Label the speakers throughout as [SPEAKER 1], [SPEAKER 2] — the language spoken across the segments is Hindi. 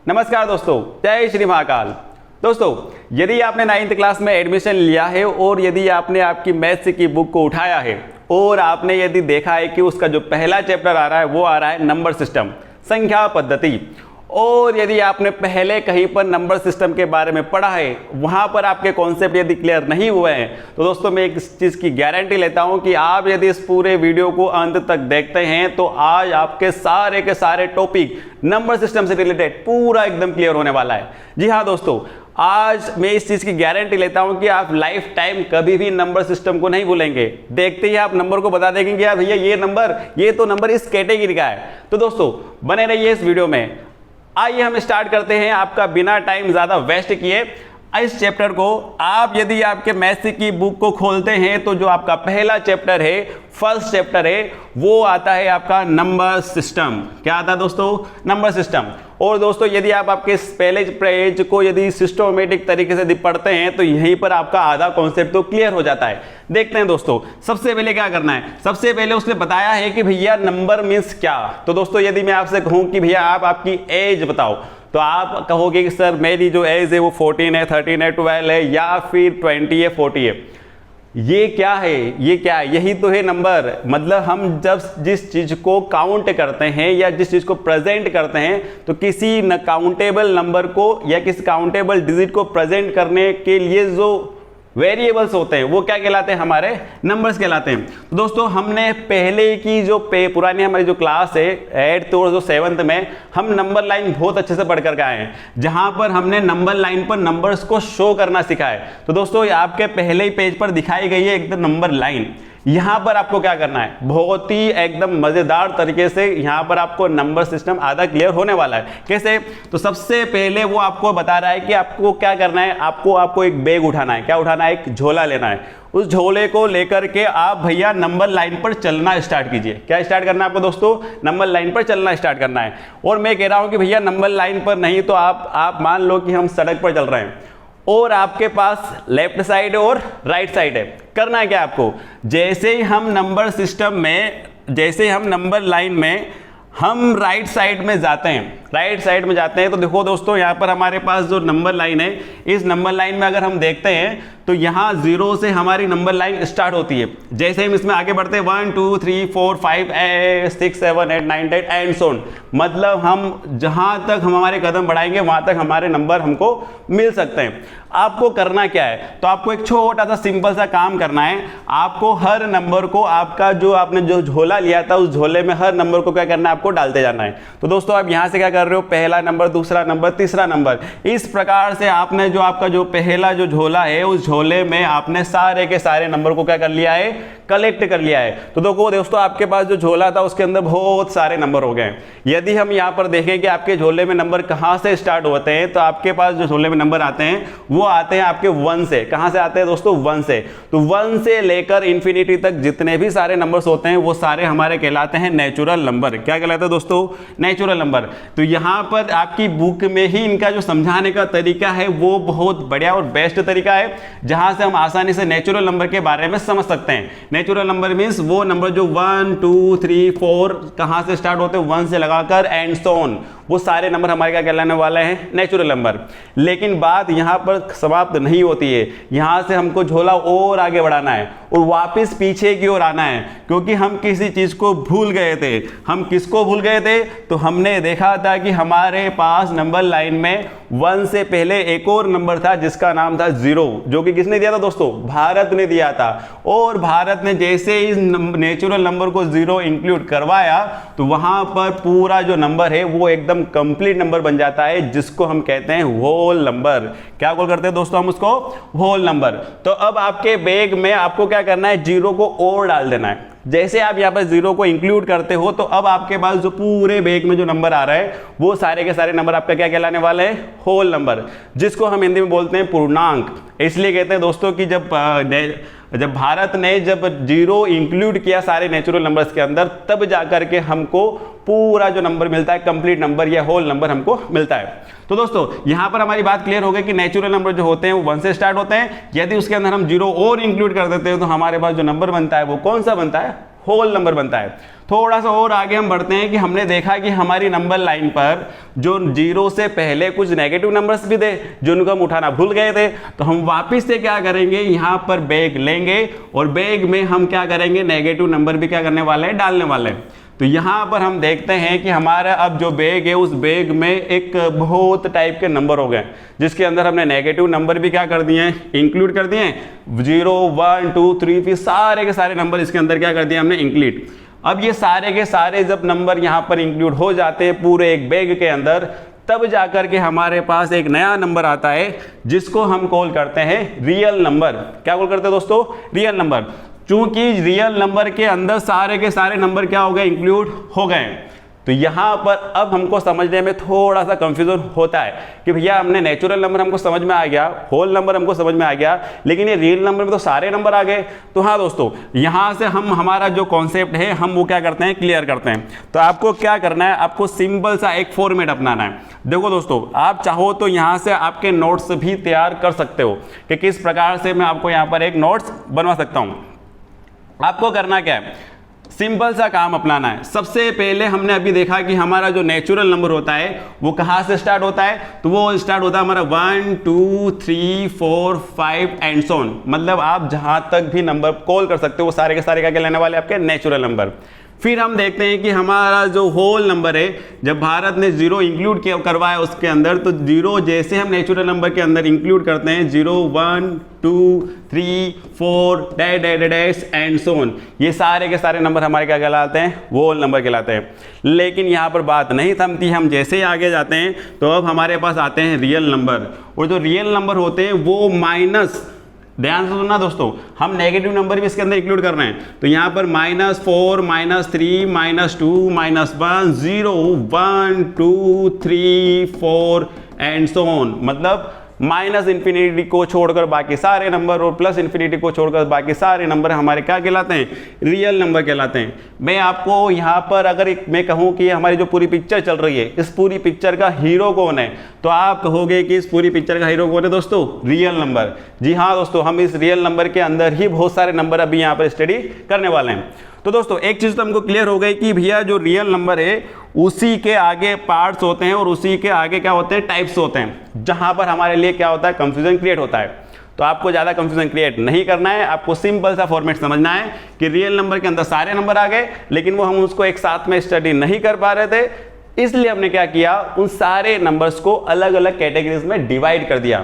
[SPEAKER 1] नमस्कार दोस्तों, जय श्री महाकाल। दोस्तों, यदि आपने 9th क्लास में एडमिशन लिया है और यदि आपने आपकी मैथ्स की बुक को उठाया है और आपने यदि देखा है कि उसका जो पहला चैप्टर आ रहा है वो आ रहा है नंबर सिस्टम, संख्या पद्धति, और यदि आपने पहले कहीं पर नंबर सिस्टम के बारे में पढ़ा है, वहाँ पर आपके कॉन्सेप्ट यदि क्लियर नहीं हुए हैं, तो दोस्तों मैं एक चीज़ की गारंटी लेता हूँ कि आप यदि इस पूरे वीडियो को अंत तक देखते हैं तो आज आपके सारे के सारे टॉपिक नंबर सिस्टम से रिलेटेड पूरा एकदम क्लियर होने वाला है। जी हाँ दोस्तों, आज मैं इस चीज़ की गारंटी लेता हूं कि आप लाइफ टाइम कभी भी नंबर सिस्टम को नहीं भूलेंगे। देखते ही आप नंबर को बता देंगे कि यार भैया ये तो नंबर इस कैटेगरी का है। तो दोस्तों बने रहिए इस वीडियो में। आइए हम स्टार्ट करते हैं आपका बिना टाइम ज़्यादा वेस्ट किए इस चैप्टर को। आप यदि आपके मैथ्स की बुक को खोलते हैं तो जो आपका पहला चैप्टर है, फर्स्ट चैप्टर है, वो आता है आपका नंबर सिस्टम। क्या आता है दोस्तों? Number system. और दोस्तों यदि आप आपके पहले पेज को यदि सिस्टमेटिक तरीके से पढ़ते हैं तो यहीं पर आपका आधा कॉन्सेप्ट तो क्लियर हो जाता है। देखते हैं दोस्तों, सबसे पहले क्या करना है। सबसे पहले उसने बताया है कि भैया नंबर मीन्स क्या। तो दोस्तों यदि मैं आपसे कहूँ कि भैया आप आपकी एज बताओ, तो आप कहोगे कि सर मेरी जो एज है वो 14 है, 13 है, 12 है, या फिर 20 है, 40 है। ये क्या है? ये क्या है? यही तो है नंबर। मतलब हम जब जिस चीज़ को काउंट करते हैं या जिस चीज़ को प्रेजेंट करते हैं तो किसी न काउंटेबल नंबर को या किसी काउंटेबल डिजिट को प्रेजेंट करने के लिए जो वेरिएबल्स होते हैं वो क्या कहलाते हैं? हमारे नंबर्स कहलाते हैं। तो दोस्तों हमने पहले की जो पुरानी हमारी जो क्लास है 8th और जो 7th में हम नंबर लाइन बहुत अच्छे से पढ़ कर आए हैं, जहां पर हमने नंबर लाइन पर नंबर्स को शो करना सिखा है। तो दोस्तों आपके पहले ही पेज पर दिखाई गई है एकदम नंबर लाइन। यहां पर आपको क्या करना है, बहुत ही एकदम मजेदार तरीके से यहां पर आपको नंबर सिस्टम आधा क्लियर होने वाला है। कैसे? तो सबसे पहले वो आपको बता रहा है कि आपको क्या करना है। आपको एक बैग उठाना है। क्या उठाना है? एक झोला लेना है। उस झोले को लेकर के आप भैया नंबर लाइन पर चलना स्टार्ट कीजिए। क्या स्टार्ट करना है आपको दोस्तों? नंबर लाइन पर चलना स्टार्ट करना है। और मैं कह रहा हूं कि भैया नंबर लाइन पर नहीं तो आप मान लो कि हम सड़क पर चल रहे हैं और आपके पास लेफ्ट साइड और राइट साइड है। करना है क्या आपको? जैसे ही हम नंबर सिस्टम में, जैसे हम नंबर लाइन में हम राइट साइड में जाते हैं, तो देखो दोस्तों यहाँ पर हमारे पास जो नंबर लाइन है, इस नंबर लाइन में अगर हम देखते हैं तो यहाँ 0 से हमारी नंबर लाइन स्टार्ट होती है। जैसे हम इसमें आगे बढ़ते हैं 1 2 3 4 5 6 7 8 9 10 एंड सो ऑन। मतलब हम जहाँ तक हम हमारे कदम बढ़ाएंगे वहाँ तक हमारे नंबर हमको मिल सकते हैं। आपको करना क्या है? तो आपको एक छोटा सा सिंपल सा काम करना है। आपको हर नंबर को आपका जो आपने जो झोला लिया था उस झोले में हर नंबर को क्या करना है? आपको डालते जाना है। तो दोस्तों आप यहाँ से क्या कर रहे हो? पहला नंबर, दूसरा नंबर, तीसरा नंबर, इस प्रकार से आपने जो आपका जो पहला जो झोला है उस झोले में आपने सारे के सारे नंबर को क्या कर लिया है? कलेक्ट कर लिया है। तो देखो दोस्तों आपके पास जो झोला था उसके अंदर बहुत सारे नंबर हो गए। यदि हम यहाँ पर देखें कि आपके झोले में नंबर कहाँ से स्टार्ट होते हैं, तो आपके पास जो झोले में नंबर आते हैं वो आते हैं आपके 1 से। कहाँ से आते हैं दोस्तों? 1 से। तो 1 से लेकर इंफिनिटी तक जितने भी सारे नंबर्स होते हैं वो सारे हमारे कहलाते हैं नेचुरल नंबर। क्या कहलाते हैं दोस्तों? Natural number. तो यहाँ पर आपकी बुक में ही इनका जो समझाने का तरीका है वो बहुत बढ़िया और बेस्ट तरीका है, जहां से हम आसानी से नेचुरल नंबर के बारे में समझ सकते हैं। नेचुरल नंबर मीन्स वो नंबर जो 1 2 3 4 कहां से स्टार्ट होते हैं? 1 से लगाकर एंड सो ऑन, वो सारे नंबर हमारे क्या कहलाने वाले हैं? Natural number. लेकिन बात यहां पर समाप्त नहीं होती है। यहां से हमको झोला और आगे बढ़ाना है और वापस पीछे की ओर आना है, क्योंकि हम किसी चीज को भूल गए थे। हम किसको भूल गए थे? तो हमने देखा था कि हमारे पास नंबर लाइन में 1 से पहले एक और नंबर था जिसका नाम था 0, जो कि किसने दिया था दोस्तों? भारत ने दिया था। और भारत ने जैसे इस नेचुरल नंबर को 0 इंक्लूड करवाया तो वहां पर पूरा जो नंबर है वो एकदम कंप्लीट नंबर बन जाता है, जिसको हम कहते हैं होल नंबर। क्या कॉल करते हैं दोस्तों हम उसको? Whole number. तो अब आपके बैग में आपको क्या करना है? 0 को और डाल देना है। जैसे आप यहाँ पर 0 को इंक्लूड करते हो तो अब आपके पास जो पूरे बैग में जो नंबर आ रहा है वो सारे के सारे नंबर आपका क्या कहलाने वाले हैं? होल नंबर, जिसको हम हिंदी में बोलते हैं पूर्णांक। इसलिए कहते हैं दोस्तों कि जब भारत ने जब 0 इंक्लूड किया सारे नेचुरल नंबर्स के अंदर, तब जाकर के हमको पूरा जो नंबर मिलता है, कंप्लीट नंबर या होल नंबर हमको मिलता है। तो दोस्तों यहां पर हमारी बात क्लियर हो गई कि नेचुरल नंबर जो होते हैं वो 1 से स्टार्ट होते हैं। यदि उसके अंदर हम 0 और इंक्लूड कर देते हैं तो हमारे पास जो नंबर बनता है वो कौन सा बनता है? होल नंबर बनता है। थोड़ा सा और आगे हम बढ़ते हैं कि हमने देखा कि हमारी नंबर लाइन पर जो 0 से पहले कुछ नेगेटिव नंबर्स भी थे जिनको हम उठाना भूल गए थे, तो हम वापस से क्या करेंगे, यहाँ पर बैग लेंगे और बैग में हम क्या करेंगे, नेगेटिव नंबर भी क्या करने वाले हैं, डालने वाले हैं। तो यहाँ पर हम देखते हैं कि हमारा अब जो बैग है उस बैग में एक बहुत टाइप के नंबर हो गए जिसके अंदर हमने नेगेटिव नंबर भी क्या कर दिए हैं, इंक्लूड कर दिए हैं। 0 1 2 3 फिर सारे के सारे नंबर इसके अंदर क्या कर दिए हमने, इंक्लूड। अब ये सारे के सारे जब नंबर यहाँ पर इंक्लूड हो जाते हैं पूरे एक बैग के अंदर, तब जाकर के हमारे पास एक नया नंबर आता है जिसको हम कॉल करते हैं रियल नंबर। क्या कॉल करते हैं दोस्तों, रियल नंबर। चूंकि रियल नंबर के अंदर सारे के सारे नंबर क्या हो गए, इंक्लूड हो गए, तो यहाँ पर अब हमको समझने में थोड़ा सा कंफ्यूजन होता है कि भैया हमने नेचुरल नंबर हमको समझ में आ गया, होल नंबर हमको समझ में आ गया, लेकिन ये रियल नंबर में तो सारे नंबर आ गए। तो हाँ दोस्तों, यहाँ से हम हमारा जो कॉन्सेप्ट है हम वो क्या करते हैं, क्लियर करते हैं। तो आपको क्या करना है, आपको सिंपल सा एक फॉर्मेट अपनाना है। देखो दोस्तों, आप चाहो तो यहाँ से आपके नोट्स भी तैयार कर सकते हो कि किस प्रकार से मैं आपको यहाँ पर एक नोट्स बनवा सकता हूँ। आपको करना क्या है, सिंपल सा काम अपनाना है। सबसे पहले हमने अभी देखा कि हमारा जो नेचुरल नंबर होता है वो कहाँ से स्टार्ट होता है, तो वो स्टार्ट होता है हमारा 1 2 3 4 5 एंड सो ऑन। मतलब आप जहाँ तक भी नंबर कॉल कर सकते हो वो सारे के सारे क्या कहलाने वाले आपके नेचुरल नंबर। फिर हम देखते हैं कि हमारा जो होल नंबर है, जब भारत ने 0 इंक्लूड किया करवाया उसके अंदर, तो 0 जैसे हम नेचुरल नंबर के अंदर इंक्लूड करते हैं 0 1 2 3 4 डैश एंड सो ऑन, ये सारे के सारे नंबर हमारे क्या कहलाते हैं, होल नंबर कहलाते हैं। लेकिन यहाँ पर बात नहीं थमती, हम जैसे ही आगे जाते हैं तो अब हमारे पास आते हैं रियल नंबर। और जो रियल नंबर होते हैं वो माइनस, ध्यान से सुनना दोस्तों, हम नेगेटिव नंबर भी इसके अंदर इंक्लूड कर रहे हैं। तो यहाँ पर -4 -3 -2 -1 0 1 2 3 4 एंड सो ऑन। मतलब माइनस इन्फिनिटी को छोड़कर बाकी सारे नंबर और प्लस इन्फिनिटी को छोड़कर बाकी सारे नंबर हमारे क्या कहलाते हैं, रियल नंबर कहलाते हैं। मैं आपको यहाँ पर अगर मैं कहूँ कि हमारी जो पूरी पिक्चर चल रही है, इस पूरी पिक्चर का हीरो कौन है, तो आप कहोगे कि इस पूरी पिक्चर का हीरो कौन है दोस्तों, रियल नंबर। जी हाँ दोस्तों, हम इस रियल नंबर के अंदर ही बहुत सारे नंबर अभी यहाँ पर स्टडी करने वाले हैं। तो दोस्तों एक चीज़ तो हमको क्लियर हो गई कि भैया जो रियल नंबर है उसी के आगे पार्ट्स होते हैं और उसी के आगे क्या होते हैं, टाइप्स होते हैं, जहां पर हमारे लिए क्या होता है, कंफ्यूजन क्रिएट होता है। तो आपको ज़्यादा कंफ्यूजन क्रिएट नहीं करना है, आपको सिंपल सा फॉर्मेट समझना है कि रियल नंबर के अंदर सारे नंबर आ गए, लेकिन वो हम उसको एक साथ में स्टडी नहीं कर पा रहे थे, इसलिए हमने क्या किया, उन सारे नंबर्स को अलग अलग कैटेगरीज में डिवाइड कर दिया।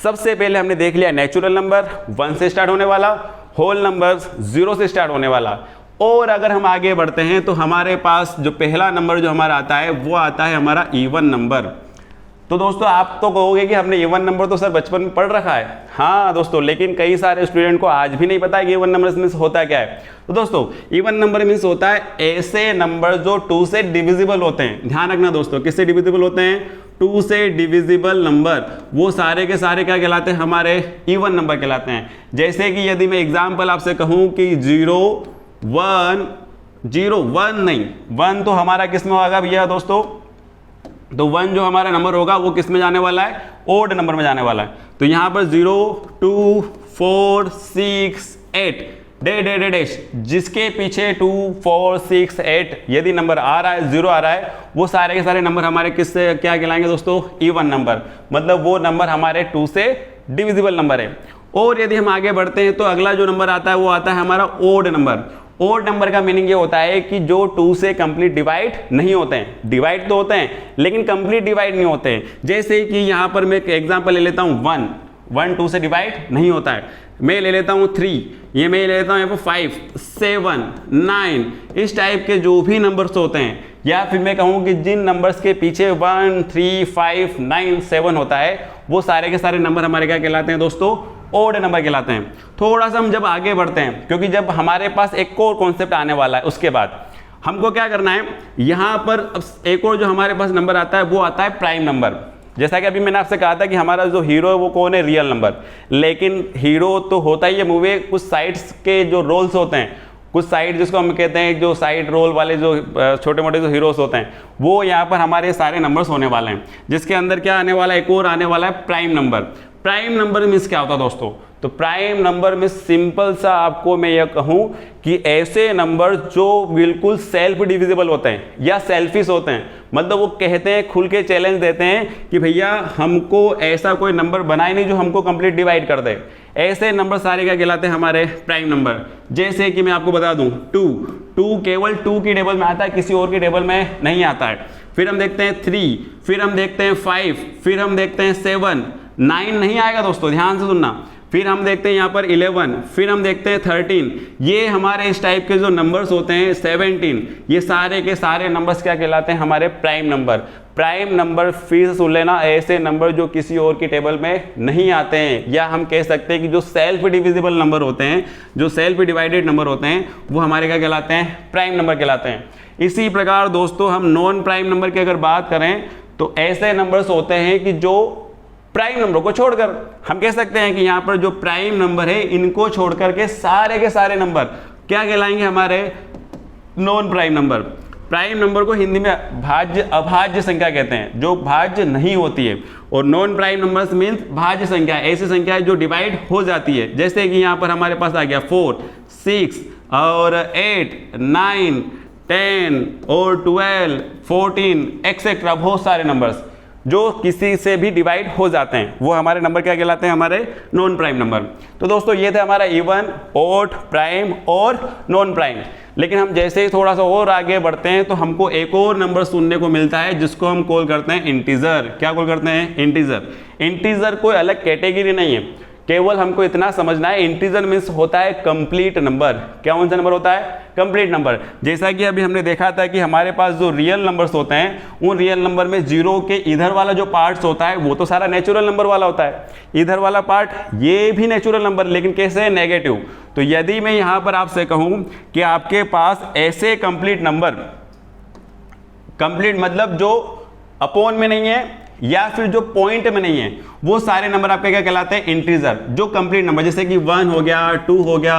[SPEAKER 1] सबसे पहले हमने देख लिया नेचुरल नंबर 1 से स्टार्ट होने वाला, होल नंबर 0 से स्टार्ट होने वाला। और अगर हम आगे बढ़ते हैं तो हमारे पास जो पहला नंबर जो हमारा आता है वो आता है हमारा इवन नंबर। तो दोस्तों आप तो कहोगे कि हमने इवन नंबर तो सर बचपन में पढ़ रखा है। हाँ दोस्तों, लेकिन कई सारे स्टूडेंट को आज भी नहीं पता है कि इवन नंबर मीन्स होता क्या है। तो दोस्तों इवन नंबर मीन्स होता है ऐसे नंबर जो 2 से डिविजिबल होते हैं। ध्यान रखना दोस्तों, किससे डिविजिबल होते हैं, 2 से डिविजिबल नंबर, वो सारे के सारे क्या कहलाते हैं, हमारे इवन नंबर कहलाते हैं। जैसे कि यदि मैं एग्जाम्पल आपसे कहूँ कि 0 1 0 1 नहीं, 1 तो हमारा किस में होगा भैया दोस्तों, तो 1 जो हमारा नंबर होगा वो किस में जाने वाला है, ओड नंबर में जाने वाला है। तो यहाँ पर 0 2 4 6 8 डैश, जिसके पीछे 2 4 6 8 यदि नंबर आ रहा है, 0 आ रहा है, वो सारे के सारे नंबर हमारे किससे क्या कहलाएंगे दोस्तों, इवन नंबर। मतलब वो नंबर हमारे 2 से डिविजिबल नंबर है। और यदि हम आगे बढ़ते हैं तो अगला जो नंबर आता है वो आता है हमारा ओड नंबर। ओड नंबर का मीनिंग ये होता है कि जो 2 से कंप्लीट डिवाइड नहीं होते हैं, डिवाइड तो होते हैं लेकिन कंप्लीट डिवाइड नहीं होते हैं। जैसे कि यहाँ पर मैं एक एग्जांपल ले लेता हूँ, 1 2 से डिवाइड नहीं होता है। मैं ले लेता हूँ 3, ये मैं ले लेता हूँ यहाँ पर 5 7 9, इस टाइप के जो भी नंबर्स होते हैं, या फिर मैं कहूँ कि जिन नंबर्स के पीछे 1 3 5 9 7 होता है, वो सारे के सारे नंबर हमारे क्या कहलाते हैं दोस्तों, ओड नंबर कहलाते हैं। थोड़ा सा हम जब आगे बढ़ते हैं, क्योंकि जब हमारे पास एक और कॉन्सेप्ट आने वाला है, उसके बाद हमको क्या करना है, यहाँ पर एक और जो हमारे पास नंबर आता है वो आता है प्राइम नंबर। जैसा कि अभी मैंने आपसे कहा था कि हमारा जो हीरो है वो कौन है, रियल नंबर। लेकिन हीरो तो होता ही है मूवी, कुछ साइड्स के जो रोल्स होते हैं, कुछ साइड जिसको हम कहते हैं, जो साइड रोल वाले जो छोटे मोटे जो हीरोज होते हैं, वो यहाँ पर हमारे सारे नंबर्स होने वाले हैं। जिसके अंदर क्या आने वाला है, एक और आने वाला है prime number. Prime number means क्या होता है दोस्तों? तो प्राइम नंबर में सिंपल सा आपको मैं यह कहूं कि ऐसे नंबर जो बिल्कुल सेल्फ डिविजिबल होते हैं या सेल्फिश होते हैं, मतलब वो कहते हैं, खुल के चैलेंज देते हैं कि भैया हमको ऐसा कोई नंबर बनाए नहीं जो हमको कंप्लीट डिवाइड कर दे। ऐसे नंबर सारे क्या कहलाते हैं? हमारे प्राइम नंबर। जैसे कि मैं आपको बता दूं 2 केवल 2 की टेबल में आता है, किसी और की टेबल में नहीं आता है। फिर हम देखते हैं 3, फिर हम देखते हैं 5, फिर हम देखते हैं 7, 9 नहीं आएगा दोस्तों, ध्यान से सुनना। फिर हम देखते हैं यहाँ पर 11, फिर हम देखते हैं 13। ये हमारे इस टाइप के जो नंबर्स होते हैं 17, ये सारे के सारे नंबर्स क्या कहलाते हैं? हमारे प्राइम नंबर। प्राइम नंबर फिर से सुन लेना, ऐसे नंबर जो किसी और की टेबल में नहीं आते हैं, या हम कह सकते हैं कि जो सेल्फ डिविजिबल नंबर होते हैं, जो सेल्फ डिवाइडेड नंबर होते हैं, वो हमारे क्या कहलाते हैं? प्राइम नंबर कहलाते हैं। इसी प्रकार दोस्तों हम नॉन प्राइम नंबर की अगर बात करें तो ऐसे नंबर्स होते हैं कि जो प्राइम नंबर को छोड़कर, हम कह सकते हैं कि यहाँ पर जो प्राइम नंबर है इनको छोड़कर के सारे नंबर क्या कहलाएंगे? हमारे non prime number. Prime number को हिंदी में भाज्य अभाज्य संख्या कहते हैं, जो भाज्य नहीं होती है। और नॉन प्राइम नंबर्स मीन्स भाज्य संख्या, ऐसी संख्या है जो डिवाइड हो जाती है। जैसे कि यहाँ पर हमारे पास आ गया 4, 6 और 8, 9, 10 और 12, 14 एक्सेट्रा, बहुत सारे नंबर्स जो किसी से भी डिवाइड हो जाते हैं, वो हमारे नंबर क्या कहलाते हैं? हमारे नॉन प्राइम नंबर। तो दोस्तों ये थे हमारा इवन, ऑड, प्राइम और नॉन प्राइम। लेकिन हम जैसे ही थोड़ा सा और आगे बढ़ते हैं तो हमको एक और नंबर सुनने को मिलता है जिसको हम कॉल करते हैं इंटीजर। क्या कॉल करते हैं? इंटीजर। इंटीजर कोई अलग कैटेगरी नहीं है, केवल हमको इतना समझना है, इंटीजर मीन्स होता है कंप्लीट नंबर। क्या कौन सा नंबर होता है? Complete number. जैसा कि अभी हमने देखा था कि हमारे पास जो रियल नंबर्स होते हैं उन रियल नंबर में जीरो के इधर वाला जो पार्ट्स होता है वो तो सारा नेचुरल नंबर वाला होता है, इधर वाला पार्ट ये भी नेचुरल नंबर, लेकिन कैसे? नेगेटिव। तो यदि मैं यहाँ पर आपसे कहूँ कि आपके पास ऐसे कंप्लीट नंबर, कंप्लीट मतलब जो अपोन में नहीं है या फिर जो पॉइंट में नहीं है, वो सारे नंबर आपके क्या कहलाते हैं? इंटीजर। जो कंप्लीट नंबर, जैसे कि 1 हो गया, 2 हो गया,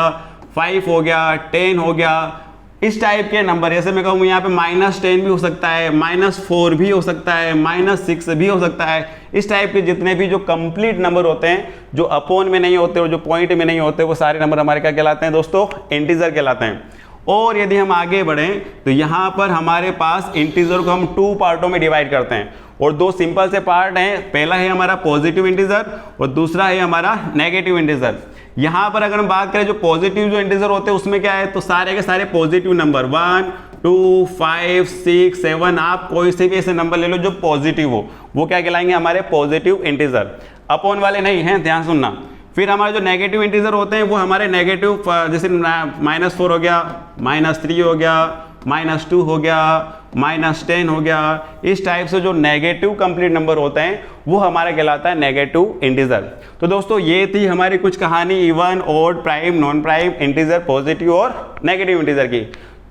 [SPEAKER 1] 5 हो गया, 10 हो गया, इस टाइप के नंबर। जैसे मैं कहूँ यहाँ पे -10 भी हो सकता है, -4 भी हो सकता है, -6 भी हो सकता है। इस टाइप के जितने भी जो कंप्लीट नंबर होते हैं, जो अपोन में नहीं होते और जो पॉइंट में नहीं होते, वो सारे नंबर हमारे क्या कहलाते हैं दोस्तों? इंटीजर कहलाते हैं। और यदि हम आगे बढ़ें तो यहाँ पर हमारे पास इंटीजर को हम 2 पार्टों में डिवाइड करते हैं, और 2 सिंपल से पार्ट हैं। पहला है हमारा पॉजिटिव इंटीजर और दूसरा है हमारा नेगेटिव इंटीजर। यहाँ पर अगर हम बात करें जो पॉजिटिव जो इंटीजर होते हैं उसमें क्या है? तो सारे के सारे पॉजिटिव नंबर 1, 2, 5, 6, 7, आप कोई से भी ऐसे नंबर ले लो जो पॉजिटिव हो, वो क्या कहलाएंगे? हमारे पॉजिटिव इंटीजर। अपोन वाले नहीं हैं, ध्यान सुनना। फिर हमारे जो नेगेटिव इंटीजर होते हैं वो हमारे नेगेटिव, जैसे -4 हो गया, -3 हो गया, -2 हो गया, -10 हो गया, इस टाइप से जो नेगेटिव कंप्लीट नंबर होते हैं वो हमारा कहलाता है नेगेटिव इंटीजर। तो दोस्तों ये थी हमारी कुछ कहानी even, odd, prime, non prime, integer, positive और नेगेटिव इंटीजर की।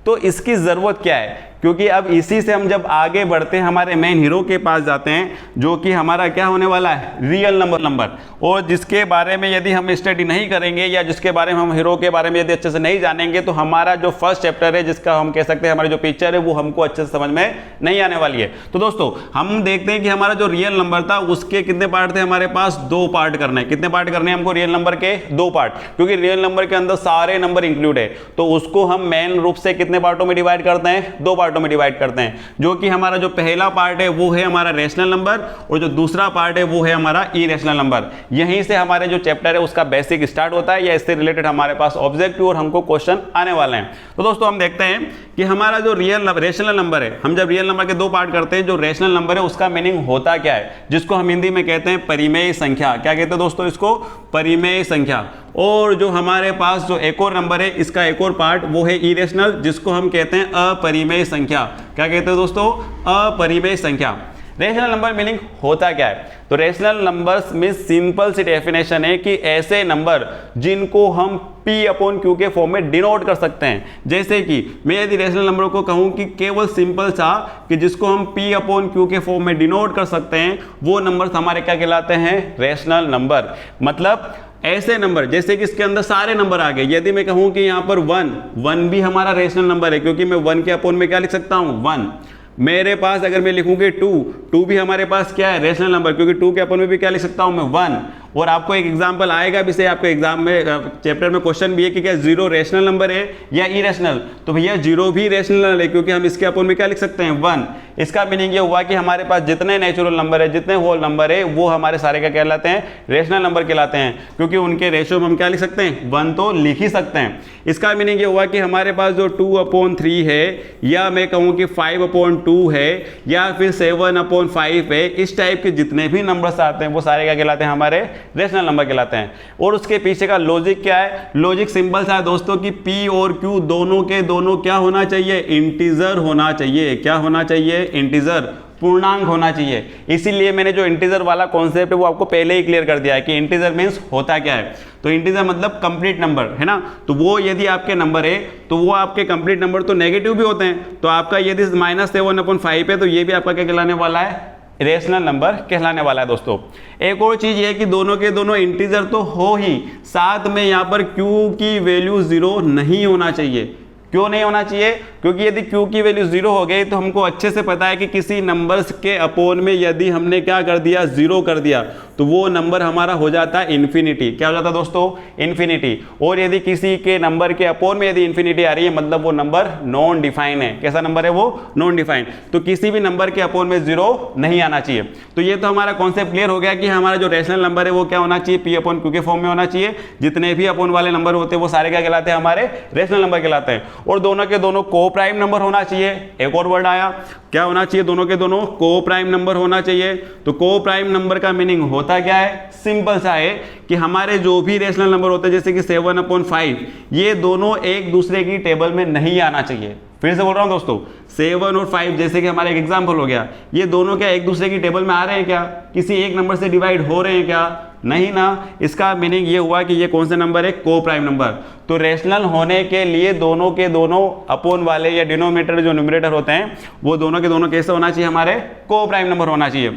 [SPEAKER 1] तो इसकी ज़रूरत क्या है? क्योंकि अब इसी से हम जब आगे बढ़ते हैं हमारे मेन हीरो के पास जाते हैं, जो कि हमारा क्या होने वाला है? Real number. और जिसके बारे में यदि हम स्टडी नहीं करेंगे या जिसके बारे में हम हीरो के बारे में यदि अच्छे से नहीं जानेंगे तो हमारा जो फर्स्ट चैप्टर है, जिसका हम कह सकते हैं हमारी जो पिक्चर है, वो हमको अच्छे से समझ में नहीं आने वाली है। तो दोस्तों हम देखते हैं कि हमारा जो रियल नंबर था उसके कितने पार्ट थे? हमारे पास 2 पार्ट करने हैं। कितने पार्ट करने हैं हमको रियल नंबर के? 2 पार्ट, क्योंकि रियल नंबर के अंदर सारे नंबर इंक्लूड है। तो उसको हम मेन रूप से कितने पार्टों में डिवाइड करते हैं? 2 पार्टों में डिवाइड करते हैं। जो कि हमारा जो पहला पार्ट है वो है हमारा रेशनल नंबर, और जो दूसरा पार्ट है वो है हमारा इरेशनल नंबर। यहीं से हमारे जो चैप्टर है उसका बेसिक स्टार्ट होता है, या इससे रिलेटेड हमारे पास ऑब्जेक्टिव और हमको क्वेश्चन आने वाले हैं। तो दोस्तों हम देखते हैं कि हमारा जो रेशनल नंबर है, हम जब रियल नंबर के 2 पार्ट करते हैं, जो रेशनल नंबर है उसका मीनिंग होता क्या है? जिसको हम हिंदी में कहते हैं परिमेय संख्या। क्या कहते हैं दोस्तों इसको? परिमेय संख्या। और जो हमारे पास जो एक और नंबर है, इसका एक और पार्ट वो है इरेशनल, जिसको हम कहते हैं अपरिमेय संख्या। क्या कहते हैं दोस्तों? अपरिमेय संख्या। रेशनल नंबर मीनिंग होता क्या है? तो रेशनल नंबर्स में सिंपल सी डेफिनेशन है कि ऐसे नंबर जिनको हम P/Q के फॉर्म में डिनोट कर सकते हैं। जैसे कि मैं यदि रेशनल नंबर को कहूं कि केवल सिंपल सा कि जिसको हम P/Q के फॉर्म में डिनोट कर सकते हैं, वो नंबर्स हमारे क्या कहलाते हैं? Rational number. मतलब ऐसे नंबर जैसे कि इसके अंदर सारे नंबर आ गए। यदि मैं कहूं कि यहाँ पर 1 भी हमारा रेशनल नंबर है, क्योंकि मैं 1 के अपोन में क्या लिख सकता हूँ? 1। मेरे पास अगर मैं लिखूंगी 2 भी हमारे पास क्या है? रेशनल नंबर, क्योंकि 2 के अपोन में भी क्या लिख सकता हूं मैं? 1। और आपको एक एग्जांपल आएगा भी से, आपको एग्जाम में चैप्टर में क्वेश्चन भी है कि क्या जीरो रेशनल नंबर है या इरेशनल। तो भैया जीरो भी रेशनल है, क्योंकि हम इसके अपोन में क्या लिख सकते हैं 1। इसका मीनिंग ये हुआ कि हमारे पास जितने नेचुरल नंबर है, जितने होल नंबर है, वो हमारे सारे क्या कहलाते हैं, रेशनल नंबर कहलाते हैं, क्योंकि उनके रेशियो में हम क्या लिख सकते हैं 1 तो लिख ही सकते हैं। इसका मीनिंग ये हुआ कि हमारे पास जो 2/3 है, या मैं कहूँ कि 5/2 है, या फिर 7/5 है, इस टाइप के जितने भी नंबर्स आते हैं वो सारे क्या कहलाते हैं, हमारे रेशनल नंबर कहलाते हैं। और उसके पीछे का लॉजिक क्या है, लॉजिक सिंपल सा है दोस्तों कि P और Q दोनों के दोनों क्या होना चाहिए, इंटीजर होना चाहिए। क्या होना चाहिए, इंटीजर, पूर्णांक होना चाहिए। इसीलिए मैंने जो इंटीजर वाला कॉन्सेप्ट है वो आपको पहले ही क्लियर कर दिया है कि इंटीजर मींस होता क्या है। तो इंटीजर मतलब कंप्लीट नंबर है ना, तो वो यदि आपके नंबर है तो वो आपके कंप्लीट नंबर तो नेगेटिव भी होते हैं। तो आपका यदि -7/5 है तो ये भी आपका क्या कहलाने वाला है, रेशनल नंबर कहलाने वाला है। दोस्तों एक और चीज ये है कि दोनों के दोनों इंटीजर तो हो ही, साथ में यहाँ पर Q की वैल्यू 0 नहीं होना चाहिए। क्यों नहीं होना चाहिए, क्योंकि यदि Q की वैल्यू 0 हो गई तो हमको अच्छे से पता है कि किसी नंबर्स के अपोन में यदि हमने क्या कर दिया, 0 कर दिया, तो वो नंबर हमारा हो जाता है इन्फिनिटी। क्या हो जाता है दोस्तों, इन्फिनिटी। और यदि किसी के नंबर के अपोन में यदि इन्फिनिटी आ रही है मतलब वो नंबर नॉन डिफाइन है। कैसा नंबर है वो, नॉन डिफाइन। तो किसी भी नंबर के अपोन में 0 नहीं आना चाहिए। तो ये तो हमारा कॉन्सेप्ट क्लियर हो गया कि हमारा जो रेशनल नंबर है वो क्या होना चाहिए, P/Q के फॉर्म में होना चाहिए। जितने भी अपोन वाले नंबर होते हैं वो सारे क्या कहलाते हैं, हमारे रेशनल नंबर कहलाते हैं। और दोनों के दोनों को प्राइम नंबर होना चाहिए। एक और वर्ड आया, क्या होना चाहिए, दोनों के दोनों को प्राइम नंबर होना चाहिए। तो को प्राइम नंबर का मीनिंग होता क्या है, सिंपल सा है कि हमारे जो भी रेशनल नंबर होते हैं जैसे कि 7/5, ये दोनों एक दूसरे की टेबल में नहीं आना चाहिए। फिर से बोल रहा हूं दोस्तों, 7 और 5 जैसे कि हमारा एक एग्जाम्पल हो गया, ये दोनों क्या एक दूसरे की टेबल में आ रहे हैं क्या, किसी एक नंबर से डिवाइड हो रहे हैं क्या, नहीं ना। इसका मीनिंग ये हुआ कि ये कौन से नंबर है, को प्राइम नंबर। तो रेशनल होने के लिए दोनों के दोनों अपोन वाले या डिनोमिनेटर जो न्यूमरेटर होते हैं वो दोनों के दोनों कैसे होना चाहिए, हमारे को प्राइम नंबर होना चाहिए।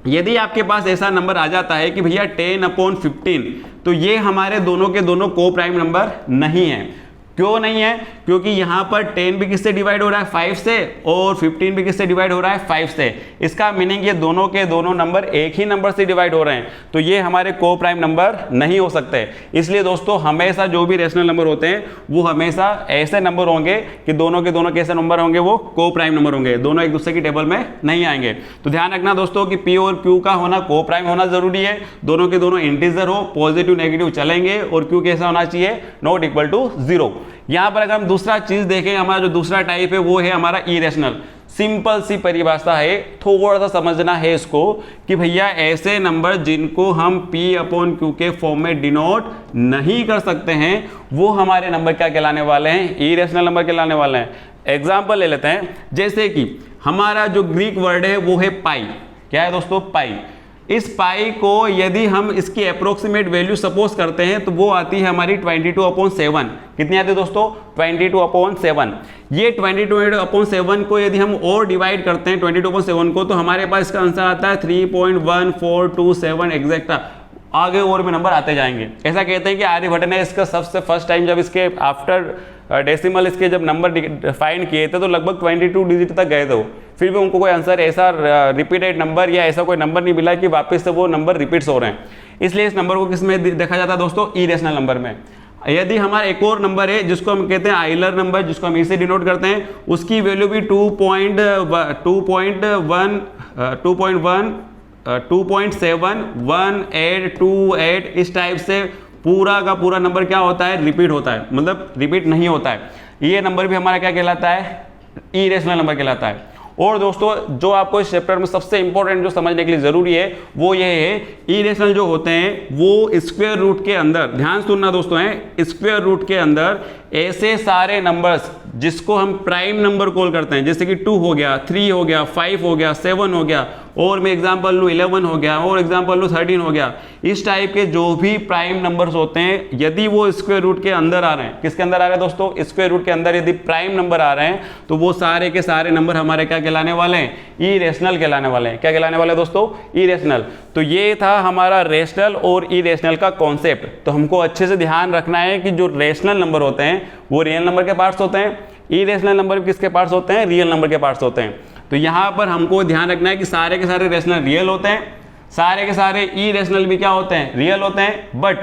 [SPEAKER 1] यदि आपके पास ऐसा नंबर आ जाता है कि भैया 10/15, तो ये हमारे दोनों के दोनों को प्राइम नंबर नहीं है। क्यों नहीं है, क्योंकि यहां पर 10 भी किससे डिवाइड हो रहा है, 5 से, और 15 भी किससे डिवाइड हो रहा है, 5 से। इसका मीनिंग ये दोनों के दोनों नंबर एक ही नंबर से डिवाइड हो रहे हैं, तो ये हमारे को प्राइम नंबर नहीं हो सकते। इसलिए दोस्तों हमेशा जो भी रेशनल नंबर होते हैं वो हमेशा ऐसे नंबर होंगे कि दोनों के दोनों कैसे नंबर होंगे, वो को प्राइम नंबर होंगे, दोनों एक दूसरे की टेबल में नहीं आएंगे। तो ध्यान रखना दोस्तों कि P और Q का होना को प्राइम होना जरूरी है, दोनों के दोनों इंटीजर हो, पॉजिटिव नेगेटिव चलेंगे, और Q कैसा होना चाहिए, नॉट इक्वल टू 0। यहां पर अगर हम दूसरा चीज देखें, हमारा जो दूसरा टाइप है वो है हमारा इरेशनल। सिंपल सी परिभाषा है, थोड़ा सा समझना है इसको कि भैया ऐसे नंबर जिनको हम P/Q के फॉर्म में डिनोट नहीं कर सकते हैं वो हमारे नंबर क्या कहलाने वाले हैं, इरेशनल नंबर कहलाने वाले हैं। एग्जाम्पल ले लेते हैं, जैसे कि हमारा जो ग्रीक वर्ड है वो है पाई। क्या है दोस्तों, पाई। इस पाई को यदि हम इसकी अप्रोक्सीमेट वैल्यू सपोज करते हैं तो वो आती है हमारी 22/7। कितनी आती है दोस्तों, 22/7। ये 22/7 को यदि हम और डिवाइड करते हैं 22/7 को, तो हमारे पास इसका आंसर आता है 3.1427 एग्जैक्ट। आगे और भी नंबर आते जाएंगे। ऐसा कहते हैं कि आर्यभट्ट ने इसका सबसे फर्स्ट टाइम जब इसके आफ्टर डेसिमल इसके जब नंबर फाइंड किए थे तो लगभग 22 डिजिट तक गए थे वो, फिर भी उनको कोई आंसर ऐसा रिपीटेड नंबर या ऐसा कोई नंबर नहीं मिला कि वापस से वो नंबर रिपीट्स हो रहे हैं। इसलिए इस नंबर को किस में देखा जाता है दोस्तों, इरेशनल नंबर में। यदि हमारा एक और नंबर है जिसको हम कहते हैं आइलर नंबर, जिसको हम इसे डिनोट करते हैं, उसकी वैल्यू भी 2.71828 इस टाइप से पूरा का पूरा नंबर क्या होता है, रिपीट होता है, मतलब रिपीट नहीं होता है। ये नंबर भी हमारा क्या कहलाता है, इरेशनल नंबर कहलाता है। और दोस्तों जो आपको इस चैप्टर में सबसे इंपॉर्टेंट जो समझने के लिए जरूरी है वो ये है, इरेशनल जो होते हैं वो स्क्वायर रूट के अंदर, ध्यान सुनना दोस्तों, है स्क्वायर रूट के अंदर ऐसे सारे नंबर्स जिसको हम प्राइम नंबर कॉल करते हैं, जैसे कि 2 हो गया, 3 हो गया, 5 हो गया, 7 हो गया, और मैं एग्जांपल लूँ 11 हो गया, और एग्जांपल लूँ 13 हो गया। इस टाइप के जो भी प्राइम नंबर्स होते हैं यदि वो स्क्वायर रूट के अंदर आ रहे हैं, किसके अंदर आ रहे हैं दोस्तों, स्क्वायर रूट के अंदर यदि प्राइम नंबर आ रहे हैं तो वो सारे के सारे नंबर हमारे क्या कहलाने वाले हैं, इरेशनल कहलाने वाले हैं। क्या कहलाने वाले हैं दोस्तों, इरेशनल। तो ये था हमारा रेशनल और इरेशनल का कॉन्सेप्ट। तो हमको अच्छे से ध्यान रखना है कि जो रेशनल नंबर होते हैं वो रियल नंबर के पार्ट्स होते हैं, इरेशनल नंबर किसके पार्ट्स होते हैं, रियल नंबर के पार्ट्स होते हैं। तो यहाँ पर हमको ध्यान रखना है कि सारे के सारे रेशनल रियल होते हैं, सारे के सारे इरेशनल भी क्या होते हैं, रियल होते हैं, but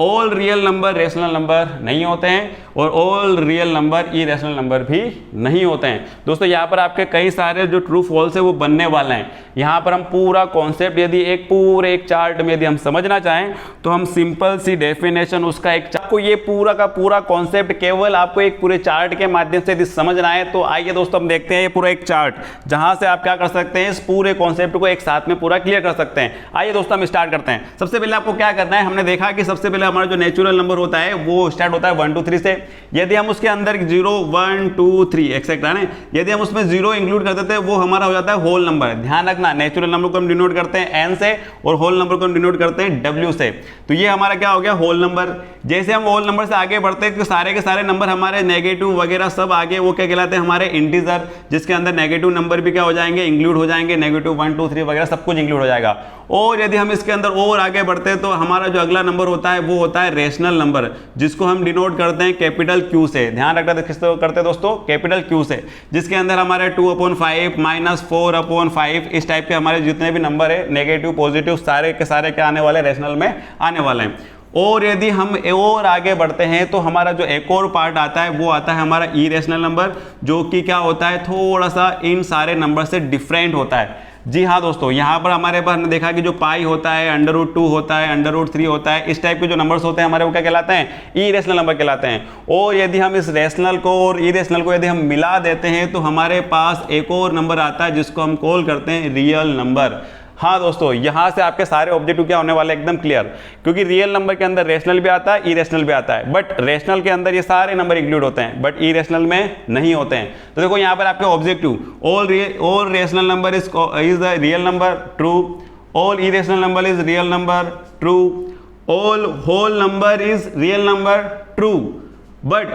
[SPEAKER 1] all real number rational number नहीं होते हैं और all real number irrational number भी नहीं होते हैं। दोस्तों यहाँ पर आपके कई सारे जो ट्रू फॉल्स है वो बनने वाले हैं। यहाँ पर हम पूरा कॉन्सेप्ट यदि एक चार्ट में यदि हम समझना चाहें तो हम सिंपल सी डेफिनेशन उसका आपको ये पूरा का पूरा कॉन्सेप्ट केवल आपको एक पूरे चार्ट के माध्यम से यदि समझना है तो आइए दोस्तों हम देखते हैं ये पूरा एक चार्ट, जहां से आप क्या कर सकते हैं, इस पूरे कॉन्सेप्ट को एक साथ में पूरा क्लियर कर सकते हैं। आइए दोस्तों हम स्टार्ट करते हैं। सबसे पहले आपको क्या करना है, हमने देखा कि सबसे पहले हमारा जो नेचुरल नंबर होता है वो स्टार्ट होता है 1 2 3 से। यदि हम उसके अंदर 0 1 2 3 एक्सेट्रा है, यदि हम उसमें 0 इंक्लूड कर देते हैं वो हमारा हो जाता है होल नंबर। ध्यान रखना, नेचुरल नंबर को हम डिनोट करते हैं n से और होल नंबर को हम डिनोट करते हैं w से। तो ये हमारा क्या हो गया, होल नंबर। जैसे हम होल नंबर से आगे बढ़ते हैं तो सारे के सारे नंबर हमारे नेगेटिव वगैरह सब आगे वो क्या कहलाते हैं, हमारे इंटीजर, जिसके अंदर नेगेटिव नंबर भी क्या हो जाएंगे, इंक्लूड हो जाएंगे। नेगेटिव 1 2 3 वगैरह सब कुछ इंक्लूड हो जाएगा। और यदि हम इसके अंदर और आगे बढ़ते हैं तो हमारा जो अगला नंबर होता है वो होता है रेशनल नंबर, जिसको हम डिनोट करते हैं कैपिटल Q से। ध्यान रखना किससे करते हैं दोस्तों, कैपिटल Q से, जिसके अंदर हमारे 2/5 -4/5 इस टाइप के हमारे जितने भी नंबर है नेगेटिव पॉजिटिव सारे के सारे क्या आने वाले, रेशनल में आने वाले हैं। और यदि हम और आगे बढ़ते हैं तो हमारा जो एक और पार्ट आता है वो आता है हमारा इरेशनल नंबर, जो कि क्या होता है, थोड़ा सा इन सारे नंबर से डिफरेंट होता है। जी हाँ दोस्तों, यहाँ पर हमारे पास हमने देखा कि जो पाई होता है, √2 होता है, √3 होता है, इस टाइप के जो नंबर्स होते हैं हमारे वो क्या कहलाते हैं, इरेशनल नंबर कहलाते हैं। और यदि हम इस रेशनल को और इरेशनल को यदि हम मिला देते हैं तो हमारे पास एक और नंबर आता है जिसको हम कॉल करते हैं रियल नंबर। हाँ दोस्तों, यहाँ से आपके सारे ऑब्जेक्टिव क्या होने वाले एकदम क्लियर, क्योंकि रियल नंबर के अंदर रेशनल भी आता है, इरेशनल भी आता है, बट रेशनल के अंदर ये सारे नंबर इंक्लूड होते हैं बट इरेशनल में नहीं होते हैं। तो देखो यहाँ पर आपके objective, all rational number is the real number, true. All irrational number is real number, true. All whole number is real number, true, but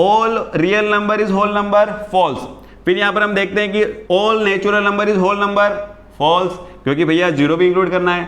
[SPEAKER 1] all real number is whole number, false. फिर यहाँ पर हम देखते हैं कि all natural number is whole number, false, क्योंकि भैया 0 भी इंक्लूड करना है।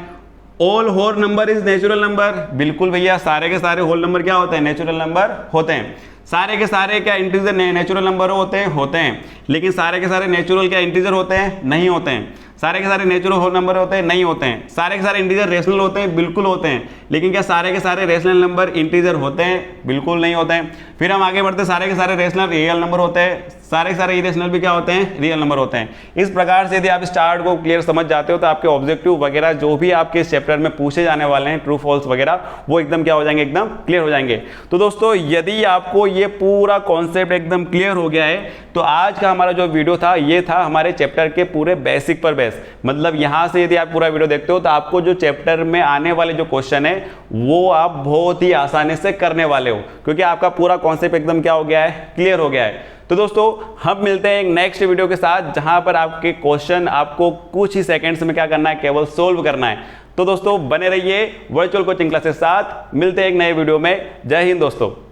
[SPEAKER 1] All whole number is natural number, बिल्कुल भैया सारे के सारे होल नंबर क्या होते हैं, नेचुरल नंबर होते हैं। सारे के सारे क्या इंटीजर नेचुरल नंबर होते हैं, लेकिन सारे के सारे नेचुरल क्या इंटीजर होते हैं, नहीं होते हैं। सारे के सारे नेचुरल होल नंबर होते हैं, नहीं होते हैं। सारे के सारे इंटीजर रेशनल होते हैं, बिल्कुल होते हैं, लेकिन क्या सारे के सारे रेशनल नंबर इंटीजर होते हैं, बिल्कुल नहीं होते हैं। फिर हम आगे बढ़ते, सारे के सारे रेशनल रियल नंबर होते हैं, सारे के सारे इरेशनल भी क्या होते हैं, रियल नंबर होते हैं। इस प्रकार से यदि आप इस चार्ट को क्लियर समझ जाते हो तो आपके ऑब्जेक्टिव वगैरह जो भी आपके इस चैप्टर में पूछे जाने वाले हैं, ट्रू फॉल्स वगैरह, वो एकदम क्या हो जाएंगे, एकदम क्लियर हो जाएंगे। तो दोस्तों यदि आपको ये पूरा कॉन्सेप्ट एकदम क्लियर हो गया है तो आज का हमारा जो वीडियो था ये था हमारे चैप्टर के पूरे बेसिक पर बेस। मतलब यहाँ से यदि आप पूरा वीडियो देखते हो तो आपको जो चैप्टर में आने वाले जो क्वेश्चन है वो आप बहुत ही आसानी से करने वाले हो, क्योंकि आपका पूरा कॉन्सेप्ट एकदम क्या हो गया है, क्लियर हो गया है। तो दोस्तों हम मिलते हैं एक नेक्स्ट वीडियो के साथ, जहां पर आपके क्वेश्चन आपको कुछ ही सेकंड्स में क्या करना है, केवल सोल्व करना है। तो दोस्तों बने रहिए वर्चुअल कोचिंग क्लास के साथ, मिलते हैं एक नए वीडियो में। जय हिंद दोस्तों।